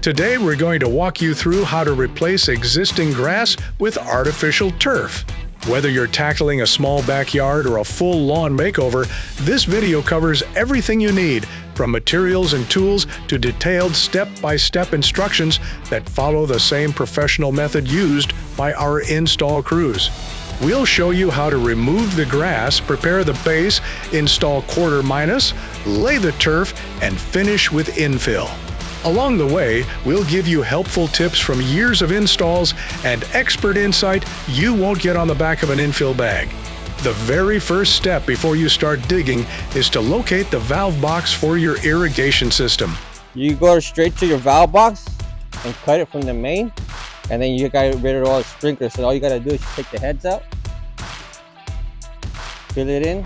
Today we're going to walk you through how to replace existing grass with artificial turf. Whether you're tackling a small backyard or a full lawn makeover, this video covers everything you need, from materials and tools to detailed step-by-step instructions that follow the same professional method used by our install crews. We'll show you how to remove the grass, prepare the base, install quarter minus, lay the turf, and finish with infill. Along the way, we'll give you helpful tips from years of installs and expert insight you won't get on the back of an infill bag. The very first step before you start digging is to locate the valve box for your irrigation system. You go straight to your valve box and cut it from the main, and then you got rid of all the sprinklers. So all you got to do is just take the heads out, fill it in,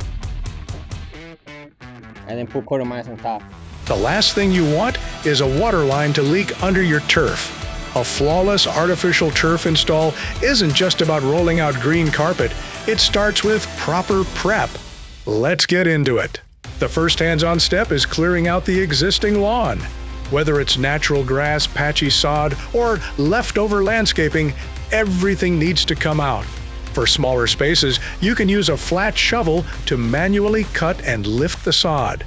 and then put quarter minus on top. The last thing you want is a water line to leak under your turf. A flawless artificial turf install isn't just about rolling out green carpet. It starts with proper prep. Let's get into it. The first hands-on step is clearing out the existing lawn. Whether it's natural grass, patchy sod, or leftover landscaping, everything needs to come out. For smaller spaces, you can use a flat shovel to manually cut and lift the sod.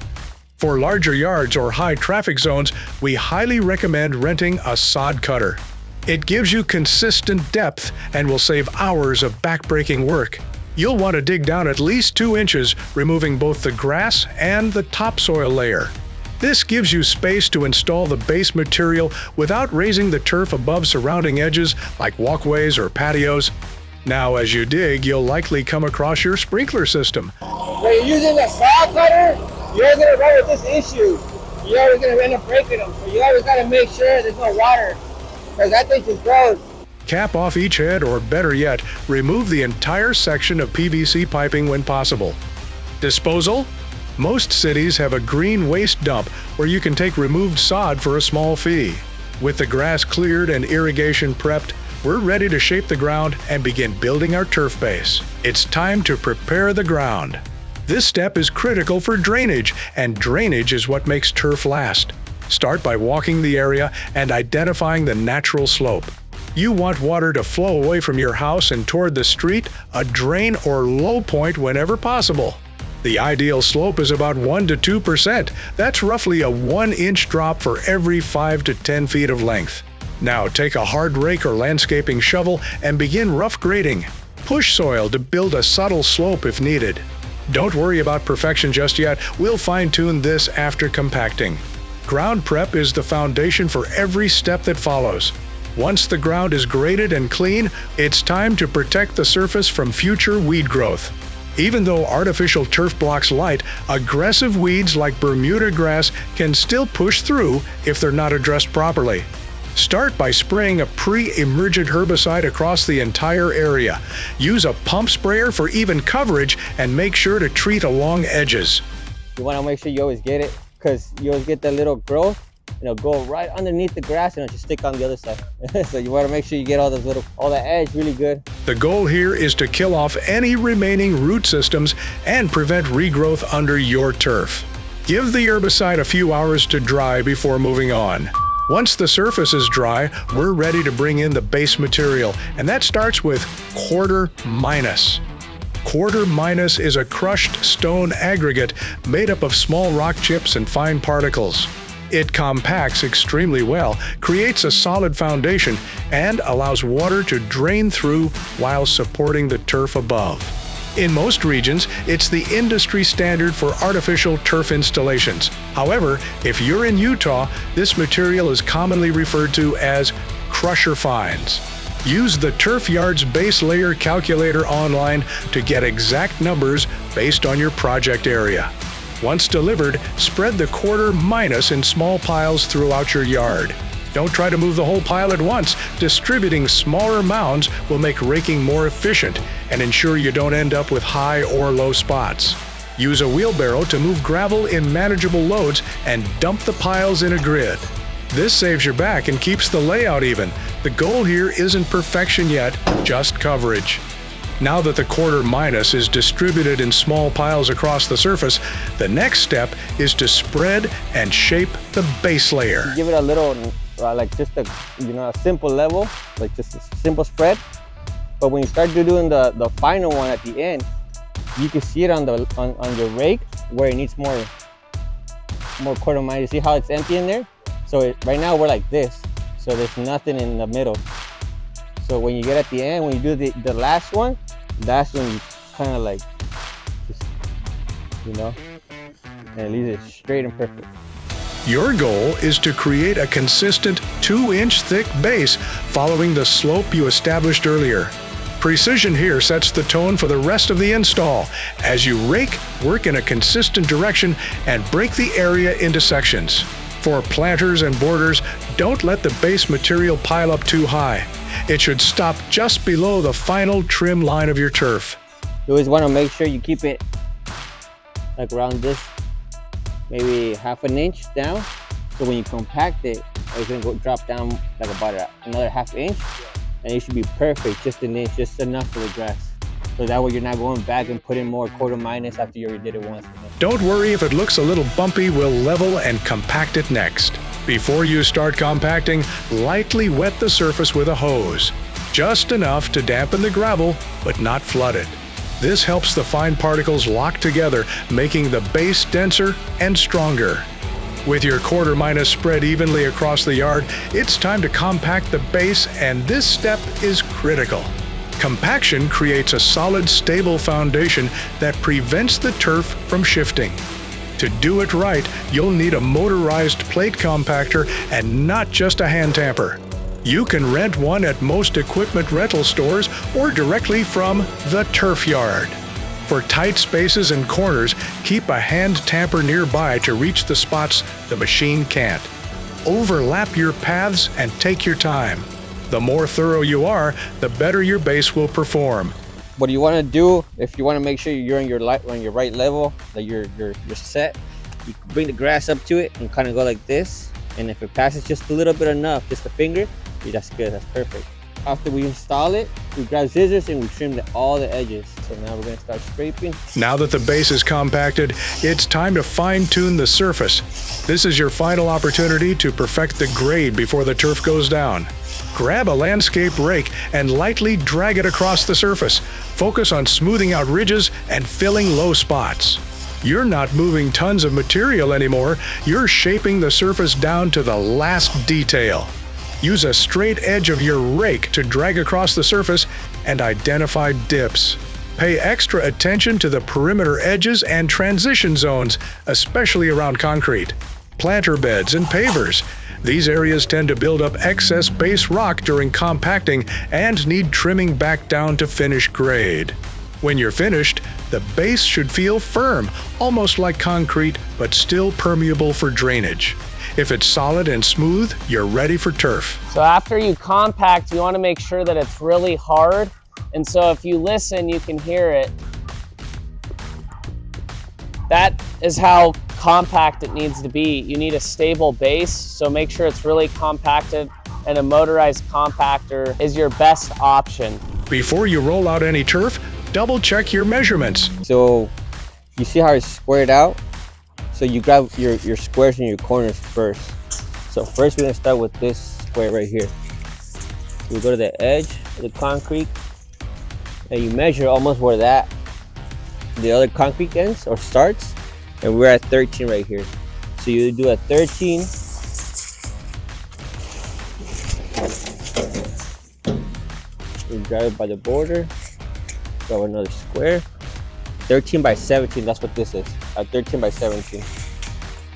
For larger yards or high traffic zones, we highly recommend renting a sod cutter. It gives you consistent depth and will save hours of backbreaking work. You'll want to dig down at least 2 inches, removing both the grass and the topsoil layer. This gives you space to install the base material without raising the turf above surrounding edges like walkways or patios. Now, as you dig, you'll likely come across your sprinkler system. When you're using a sod cutter, you're going to run with this issue. You're always going to end up breaking them. So you always got to make sure there's no water, because that thing just grows. Cap off each head, or better yet, remove the entire section of PVC piping when possible. Disposal? Most cities have a green waste dump where you can take removed sod for a small fee. With the grass cleared and irrigation prepped, we're ready to shape the ground and begin building our turf base. It's time to prepare the ground. This step is critical for drainage, and drainage is what makes turf last. Start by walking the area and identifying the natural slope. You want water to flow away from your house and toward the street, a drain or low point whenever possible. The ideal slope is about 1 to 2%. That's roughly a 1-inch drop for every 5 to 10 feet of length. Now take a hard rake or landscaping shovel and begin rough grading. Push soil to build a subtle slope if needed. Don't worry about perfection just yet. We'll fine-tune this after compacting. Ground prep is the foundation for every step that follows. Once the ground is graded and clean, it's time to protect the surface from future weed growth. Even though artificial turf blocks light, aggressive weeds like Bermuda grass can still push through if they're not addressed properly. Start by spraying a pre-emergent herbicide across the entire area. Use a pump sprayer for even coverage and make sure to treat along edges. You want to make sure you always get it, because you always get that little growth, and it'll go right underneath the grass and it'll just stick on the other side. So you want to make sure you get all the edge really good. The goal here is to kill off any remaining root systems and prevent regrowth under your turf. Give the herbicide a few hours to dry before moving on. Once the surface is dry, we're ready to bring in the base material, and that starts with quarter minus. Quarter minus is a crushed stone aggregate made up of small rock chips and fine particles. It compacts extremely well, creates a solid foundation, and allows water to drain through while supporting the turf above. In most regions, it's the industry standard for artificial turf installations. However, if you're in Utah, this material is commonly referred to as crusher fines. Use the Turf Yard's base layer calculator online to get exact numbers based on your project area. Once delivered, spread the quarter minus in small piles throughout your yard. Don't try to move the whole pile at once. Distributing smaller mounds will make raking more efficient and ensure you don't end up with high or low spots. Use a wheelbarrow to move gravel in manageable loads and dump the piles in a grid. This saves your back and keeps the layout even. The goal here isn't perfection yet, just coverage. Now that the quarter minus is distributed in small piles across the surface, the next step is to spread and shape the base layer. Give it a little like just a a simple level, like just a simple spread. But when you start doing the final one at the end, you can see it on your rake where it needs more quarter mile. You see how it's empty in there? So right now we're like this, so there's nothing in the middle. So when you get at the end, when you do the last one, that's when you kind of like just, and it leaves it straight and perfect. Your goal is to create a consistent 2-inch thick base following the slope you established earlier. Precision here sets the tone for the rest of the install. As you rake, work in a consistent direction and break the area into sections. For planters and borders, don't let the base material pile up too high. It should stop just below the final trim line of your turf. You always want to make sure you keep it like around this, maybe half an inch down. So when you compact it, it's going to drop down like about another half inch. And it should be perfect, just an inch, just enough for the grass. So that way you're not going back and putting more quarter minus after you already did it once. Don't worry if it looks a little bumpy, we'll level and compact it next. Before you start compacting, lightly wet the surface with a hose. Just enough to dampen the gravel, but not flood it. This helps the fine particles lock together, making the base denser and stronger. With your quarter minus spread evenly across the yard, it's time to compact the base, and this step is critical. Compaction creates a solid, stable foundation that prevents the turf from shifting. To do it right, you'll need a motorized plate compactor and not just a hand tamper. You can rent one at most equipment rental stores or directly from the turf yard. For tight spaces and corners, keep a hand tamper nearby to reach the spots the machine can't. Overlap your paths and take your time. The more thorough you are, the better your base will perform. What you want to do, if you want to make sure you're on your right level, that you're set, you bring the grass up to it and kind of go like this. And if it passes just a little bit enough, just a finger, that's good, that's perfect. After we install it, we grab scissors and we trim all the edges. So now we're going to start scraping. Now that the base is compacted, it's time to fine-tune the surface. This is your final opportunity to perfect the grade before the turf goes down. Grab a landscape rake and lightly drag it across the surface. Focus on smoothing out ridges and filling low spots. You're not moving tons of material anymore, you're shaping the surface down to the last detail. Use a straight edge of your rake to drag across the surface and identify dips. Pay extra attention to the perimeter edges and transition zones, especially around concrete. Planter beds and pavers. These areas tend to build up excess base rock during compacting and need trimming back down to finish grade. When you're finished, the base should feel firm, almost like concrete, but still permeable for drainage. If it's solid and smooth, you're ready for turf. So after you compact, you want to make sure that it's really hard. And so if you listen, you can hear it. That is how compact it needs to be. You need a stable base, so make sure it's really compacted, and a motorized compactor is your best option. Before you roll out any turf, double check your measurements. So you see how it's squared out? So you grab your squares and your corners first. So first we're gonna start with this square right here. So we go to the edge of the concrete and you measure almost where the other concrete ends or starts, and we're at 13 right here. So you do a 13. You grab it by the border, grab another square. 13 by 17, that's what this is, a 13 by 17.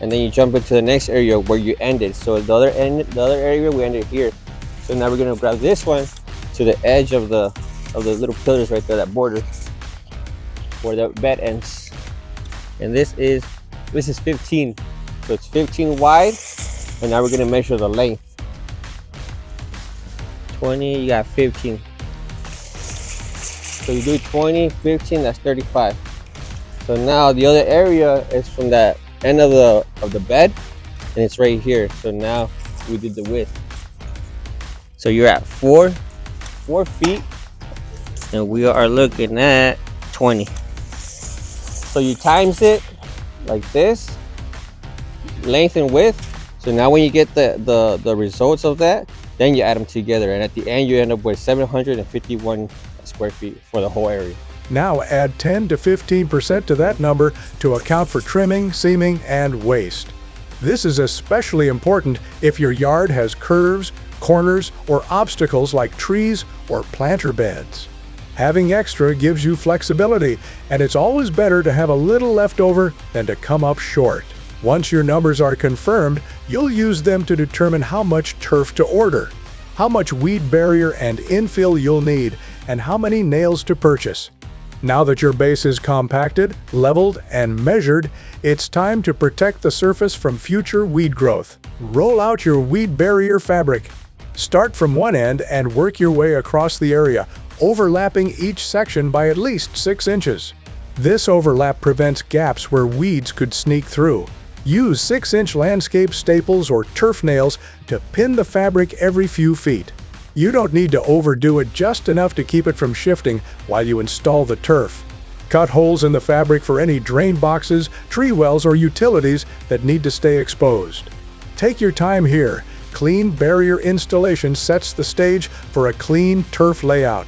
And then you jump into the next area where you ended. So the other area, we ended here. So now we're gonna grab this one to the edge of the little pillars right there, that border, where the bed ends. And this is 15. So it's 15 wide, and now we're gonna measure the length. 20, you got 15. So you do 20, 15, that's 35. So now the other area is from that end of the bed, and it's right here. So now we did the width. So you're at 4 feet, and we are looking at 20. So you times it like this, length and width. So now when you get the results of that, then you add them together, and at the end you end up with 751 square feet for the whole area. Now add 10 to 15% to that number to account for trimming, seaming, and waste. This is especially important if your yard has curves, corners, or obstacles like trees or planter beds. Having extra gives you flexibility, and it's always better to have a little left over than to come up short. Once your numbers are confirmed, you'll use them to determine how much turf to order, how much weed barrier and infill you'll need, and how many nails to purchase. Now that your base is compacted, leveled, and measured, it's time to protect the surface from future weed growth. Roll out your weed barrier fabric. Start from one end and work your way across the area, overlapping each section by at least 6 inches. This overlap prevents gaps where weeds could sneak through. Use 6-inch landscape staples or turf nails to pin the fabric every few feet. You don't need to overdo it, just enough to keep it from shifting while you install the turf. Cut holes in the fabric for any drain boxes, tree wells, or utilities that need to stay exposed. Take your time here. Clean barrier installation sets the stage for a clean turf layout.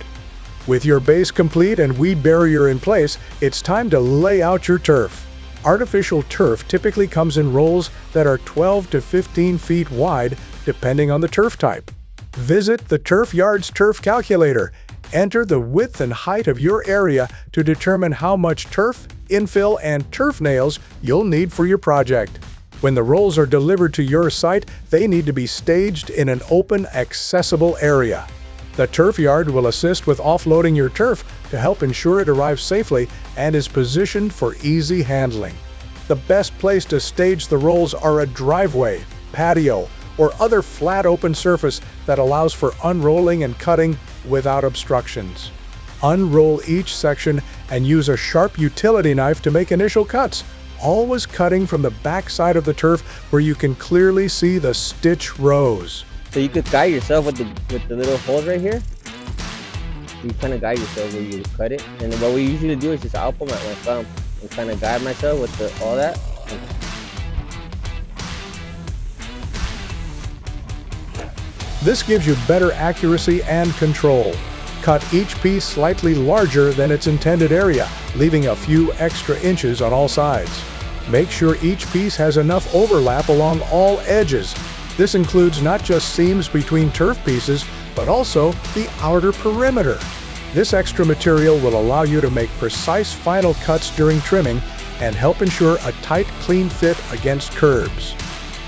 With your base complete and weed barrier in place, it's time to lay out your turf. Artificial turf typically comes in rolls that are 12 to 15 feet wide, depending on the turf type. Visit the Turf Yard's Turf Calculator. Enter the width and height of your area to determine how much turf, infill, and turf nails you'll need for your project. When the rolls are delivered to your site, they need to be staged in an open, accessible area. The Turf Yard will assist with offloading your turf to help ensure it arrives safely and is positioned for easy handling. The best place to stage the rolls are a driveway, patio, or other flat open surface that allows for unrolling and cutting without obstructions. Unroll each section and use a sharp utility knife to make initial cuts, always cutting from the back side of the turf where you can clearly see the stitch rows. So you could guide yourself with the little holes right here. You kind of guide yourself where you cut it. And what we usually do is just I'll put my thumb and kind of guide myself with all that. This gives you better accuracy and control. Cut each piece slightly larger than its intended area, leaving a few extra inches on all sides. Make sure each piece has enough overlap along all edges. This includes not just seams between turf pieces, but also the outer perimeter. This extra material will allow you to make precise final cuts during trimming and help ensure a tight, clean fit against curbs.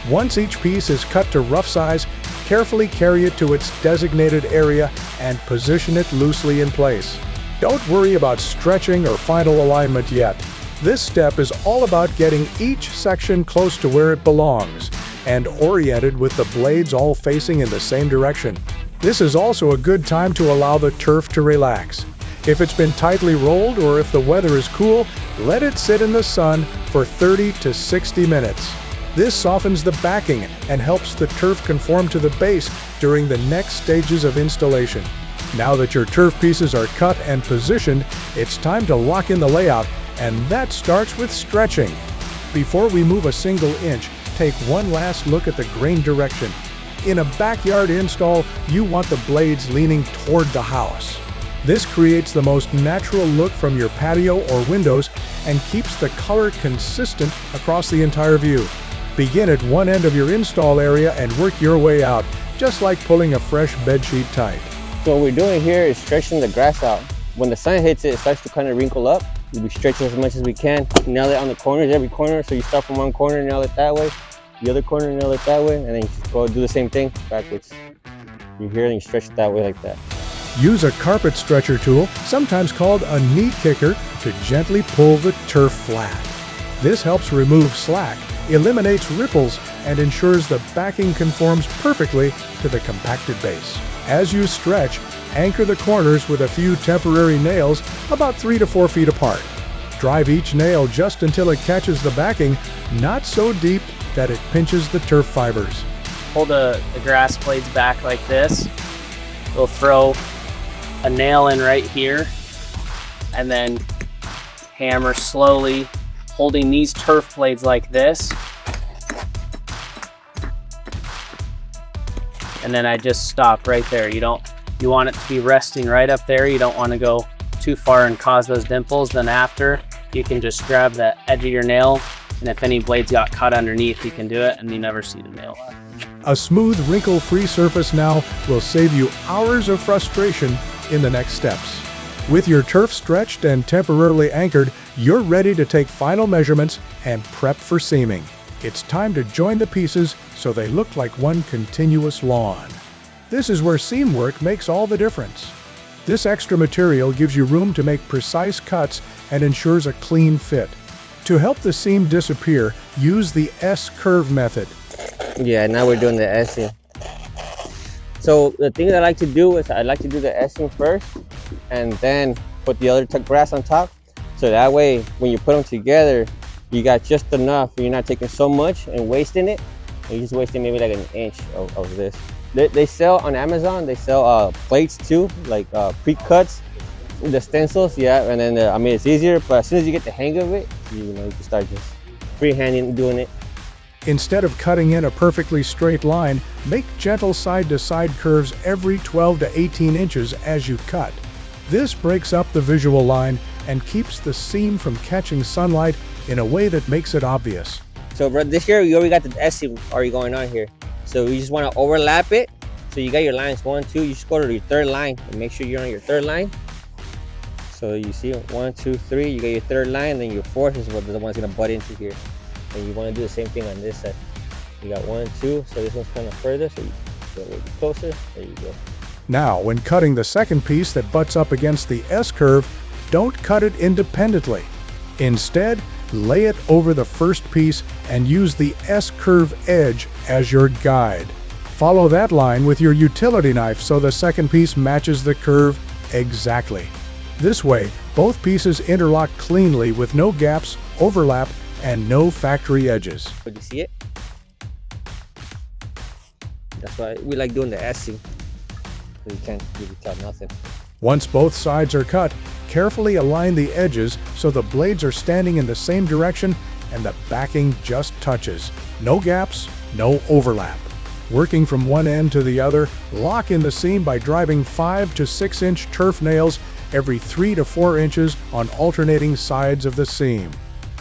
Once each piece is cut to rough size, carefully carry it to its designated area and position it loosely in place. Don't worry about stretching or final alignment yet. This step is all about getting each section close to where it belongs and oriented with the blades all facing in the same direction. This is also a good time to allow the turf to relax. If it's been tightly rolled or if the weather is cool, let it sit in the sun for 30 to 60 minutes. This softens the backing and helps the turf conform to the base during the next stages of installation. Now that your turf pieces are cut and positioned, it's time to lock in the layout, and that starts with stretching. Before we move a single inch, take one last look at the grain direction. In a backyard install, you want the blades leaning toward the house. This creates the most natural look from your patio or windows and keeps the color consistent across the entire view. Begin at one end of your install area and work your way out, just like pulling a fresh bedsheet tight. So what we're doing here is stretching the grass out. When the sun hits it, it starts to kind of wrinkle up. We stretch it as much as we can. Nail it on the corners, every corner. So you start from one corner, nail it that way. The other corner, nail it that way. And then you just go do the same thing backwards. You're here and you stretch it that way like that. Use a carpet stretcher tool, sometimes called a knee kicker, to gently pull the turf flat. This helps remove slack, eliminates ripples, and ensures the backing conforms perfectly to the compacted base. As you stretch, anchor the corners with a few temporary nails about 3 to 4 feet apart. Drive each nail just until it catches the backing, not so deep that it pinches the turf fibers. Pull the grass blades back like this. We'll throw a nail in right here and then hammer slowly, holding these turf blades like this. and then I just stop right there. You want it to be resting right up there. You don't want to go too far and cause those dimples. Then after, you can just grab the edge of your nail, and if any blades got cut underneath, you can do it and you never see the nail. A smooth, wrinkle-free surface now will save you hours of frustration in the next steps. With your turf stretched and temporarily anchored, you're ready to take final measurements and prep for seaming. It's time to join the pieces so they look like one continuous lawn. This is where seam work makes all the difference. This extra material gives you room to make precise cuts and ensures a clean fit. To help the seam disappear, use the S-curve method. Yeah, now we're doing the S-ing. So the thing that I like to do is I like to do the S-ing first and then put the other grass on top. So that way, when you put them together, you got just enough. You're not taking so much and wasting it. You're just wasting maybe like an inch of this. They sell on Amazon, they sell plates too, like pre-cuts, the stencils, yeah. And then, I mean, it's easier, but as soon as you get the hang of it, you can start just freehanding doing it. Instead of cutting in a perfectly straight line, make gentle side-to-side curves every 12 to 18 inches as you cut. This breaks up the visual line and keeps the seam from catching sunlight in a way that makes it obvious. So this here, you already got the S-seam already going on here. So you just want to overlap it. So you got your lines 1, 2, you just go to your third line and make sure you're on your third line. So you see 1, 2, 3, you got your third line, and then your fourth is what the one's gonna butt into here. And you want to do the same thing on this side. You got 1, 2, so this one's kind of further, so you go a little bit closer, there you go. Now, when cutting the second piece that butts up against the S-curve, don't cut it independently. Instead, lay it over the first piece and use the S-curve edge as your guide. Follow that line with your utility knife so the second piece matches the curve exactly. This way, both pieces interlock cleanly with no gaps, overlap, and no factory edges. Did you see it? That's why we like doing the S-ing. You can't really tell nothing. Once both sides are cut, carefully align the edges so the blades are standing in the same direction and the backing just touches. No gaps, no overlap. Working from one end to the other, lock in the seam by driving 5 to 6 inch turf nails every 3 to 4 inches on alternating sides of the seam.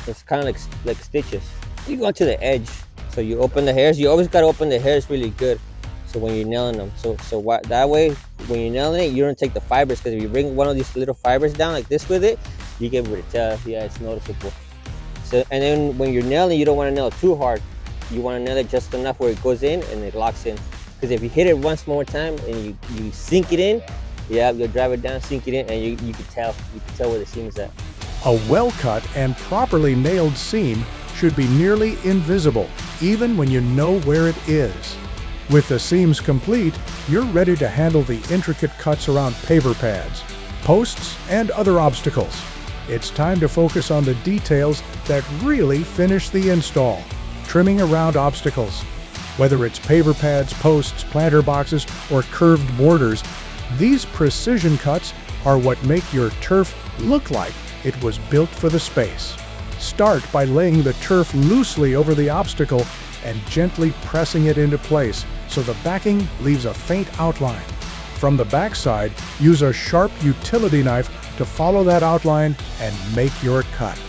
It's kind of like stitches. You go to the edge, so you open the hairs. You always got to open the hairs really good. So when you're nailing them, that way when you're nailing it, you don't take the fibers, because if you bring one of these little fibers down like this with it, you get able to tell. Yeah, it's noticeable. So, and then when you're nailing, you don't want to nail too hard. You want to nail it just enough where it goes in and it locks in. Because if you hit it once more time and you sink it in, yeah, you'll drive it down, sink it in, and you can tell where the seam is at. A well-cut and properly nailed seam should be nearly invisible, even when you know where it is. With the seams complete, you're ready to handle the intricate cuts around paver pads, posts, and other obstacles. It's time to focus on the details that really finish the install. Trimming around obstacles. Whether it's paver pads, posts, planter boxes, or curved borders, these precision cuts are what make your turf look like it was built for the space. Start by laying the turf loosely over the obstacle and gently pressing it into place so the backing leaves a faint outline. From the backside, use a sharp utility knife to follow that outline and make your cut.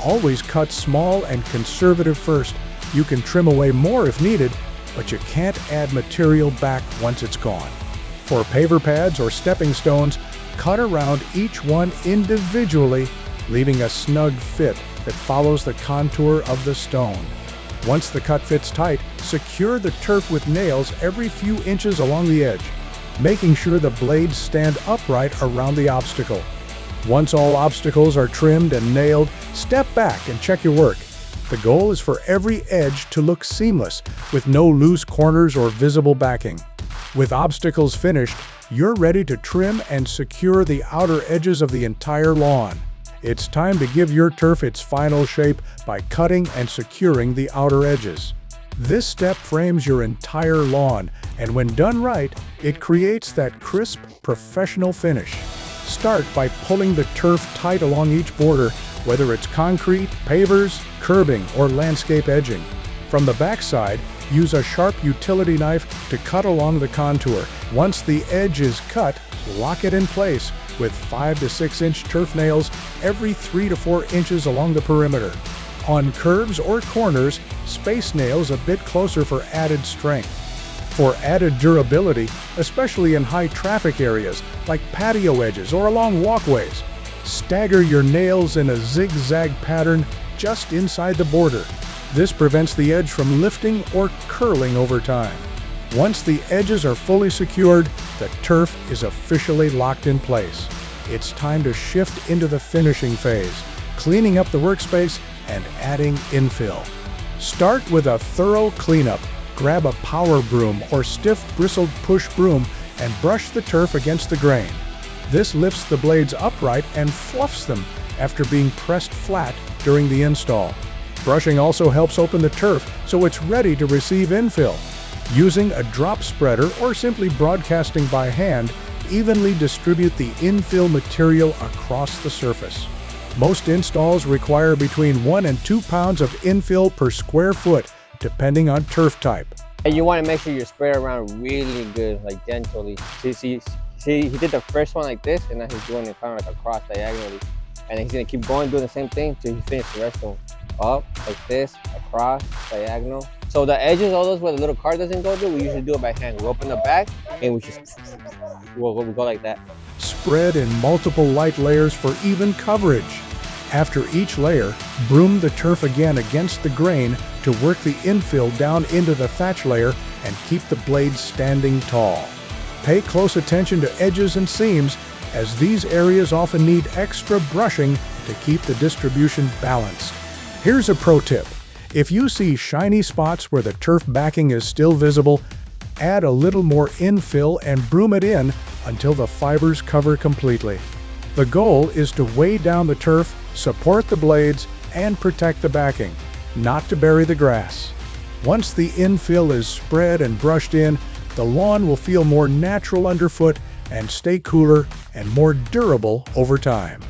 Always cut small and conservative first. You can trim away more if needed, but you can't add material back once it's gone. For paver pads or stepping stones, cut around each one individually, leaving a snug fit that follows the contour of the stone. Once the cut fits tight, secure the turf with nails every few inches along the edge, making sure the blades stand upright around the obstacle. Once all obstacles are trimmed and nailed, step back and check your work. The goal is for every edge to look seamless, with no loose corners or visible backing. With obstacles finished, you're ready to trim and secure the outer edges of the entire lawn. It's time to give your turf its final shape by cutting and securing the outer edges. This step frames your entire lawn, and when done right, it creates that crisp, professional finish. Start by pulling the turf tight along each border, whether it's concrete, pavers, curbing, or landscape edging. From the backside, use a sharp utility knife to cut along the contour. Once the edge is cut, lock it in place with 5 to 6 inch turf nails every 3 to 4 inches along the perimeter. On curves or corners, space nails a bit closer for added strength. For added durability, especially in high traffic areas like patio edges or along walkways, stagger your nails in a zigzag pattern just inside the border. This prevents the edge from lifting or curling over time. Once the edges are fully secured, the turf is officially locked in place. It's time to shift into the finishing phase, cleaning up the workspace and adding infill. Start with a thorough cleanup. Grab a power broom or stiff bristled push broom and brush the turf against the grain. This lifts the blades upright and fluffs them after being pressed flat during the install. Brushing also helps open the turf so it's ready to receive infill. Using a drop spreader or simply broadcasting by hand, evenly distribute the infill material across the surface. Most installs require between 1 and 2 pounds of infill per square foot, depending on turf type. And you want to make sure you spread around really good, like gently. See, he did the first one like this, and now he's doing it kind of like across diagonally. And then he's going to keep going, doing the same thing till he finishes the rest of them. Up, like this, across, diagonal. So the edges, all those where the little card doesn't go through, we usually do it by hand. We open the back, and we just, we'll go like that. Spread in multiple light layers for even coverage. After each layer, broom the turf again against the grain to work the infill down into the thatch layer and keep the blades standing tall. Pay close attention to edges and seams, as these areas often need extra brushing to keep the distribution balanced. Here's a pro tip. If you see shiny spots where the turf backing is still visible, add a little more infill and broom it in until the fibers cover completely. The goal is to weigh down the turf, support the blades, and protect the backing, not to bury the grass. Once the infill is spread and brushed in, the lawn will feel more natural underfoot and stay cooler and more durable over time.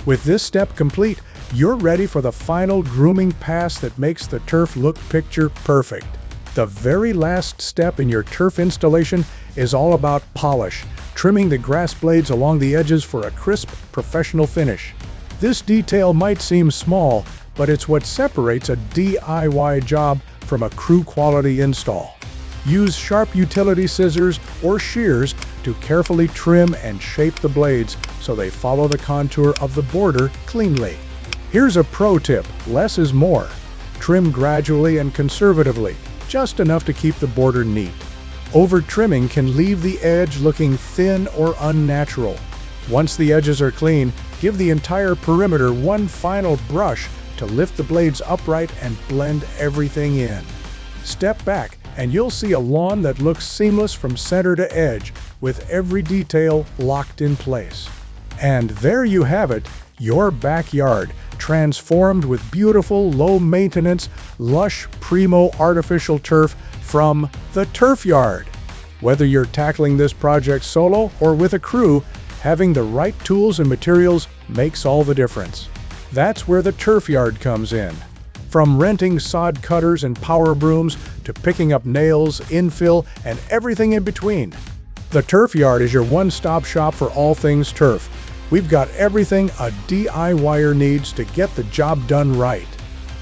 With this step complete, you're ready for the final grooming pass that makes the turf look picture perfect. The very last step in your turf installation is all about polish, trimming the grass blades along the edges for a crisp, professional finish. This detail might seem small, but it's what separates a DIY job from a crew-quality install. Use sharp utility scissors or shears to carefully trim and shape the blades so they follow the contour of the border cleanly. Here's a pro tip: less is more. Trim gradually and conservatively, just enough to keep the border neat. Over-trimming can leave the edge looking thin or unnatural. Once the edges are clean, give the entire perimeter one final brush to lift the blades upright and blend everything in. Step back and you'll see a lawn that looks seamless from center to edge, with every detail locked in place. And there you have it, your backyard, transformed with beautiful, low-maintenance, lush, primo artificial turf from the Turf Yard. Whether you're tackling this project solo or with a crew, having the right tools and materials makes all the difference. That's where the Turf Yard comes in. From renting sod cutters and power brooms to picking up nails, infill, and everything in between, the Turf Yard is your one-stop shop for all things turf. We've got everything a DIYer needs to get the job done right.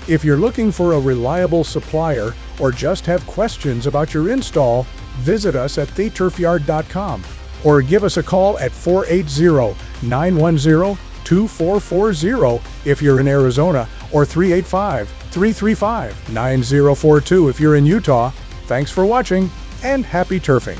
If you're looking for a reliable supplier or just have questions about your install, visit us at theturfyard.com or give us a call at 480-910-2440 if you're in Arizona, or 385-335-9042 if you're in Utah. Thanks for watching, and happy turfing.